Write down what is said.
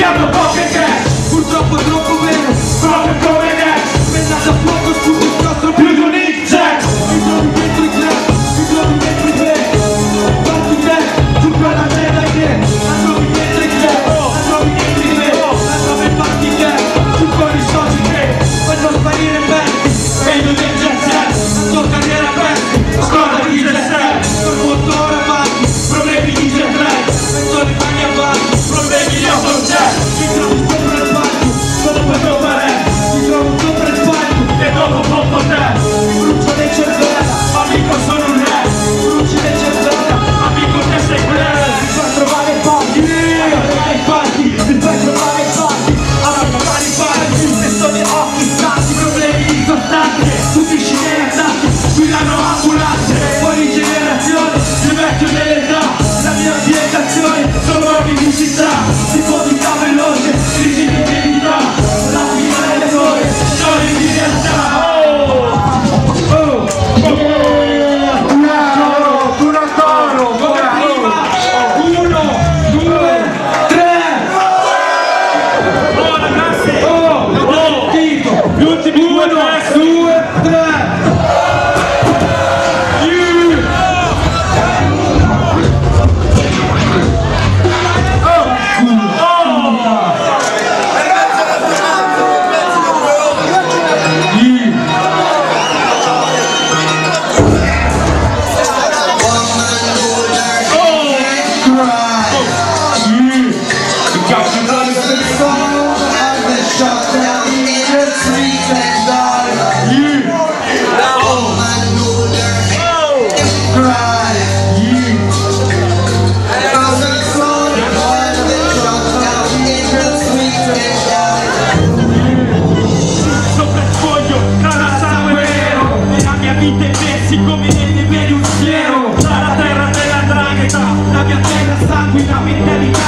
rischiando poche che purtroppo è troppo vero, proprio come me. Pensato a fuoco su il nostro più di un inset. Mi trovi dentro i club, mi trovi dentro i club. Parti te, tu quella merda che la trovi dentro i club, la trovi dentro i club, la trovi parti te, tu con i soci che fanno sparire pezzi. Meglio del jet set, la tua carriera persi, scorda di jet set, col motore avanti, problemi di jet lag, metto le mani avanti, problemi di autojet. Mi trovo sopra il palco, dopo il re, mi trovo sopra il palco e dopo pompo te. Mi brucio le cervella, amico sono un re, mi bruci le cervella, amico te sei quello. Mi fa trovare i parti, mi fai trovare i parti, a trovare i parti, se sono gli occhi stati, problemi di costante, subisci dei attacchi, guidano ambulanze, fuori generazione, il vecchio dell'età, la mia ambientazione, sono ordini di città, tipo veloce, crisi di identità, la fine delle ore, storie di realtà. Come ne vedi un siero, dalla terra della 'ndrangheta, la mia terra sanguina, mentalità.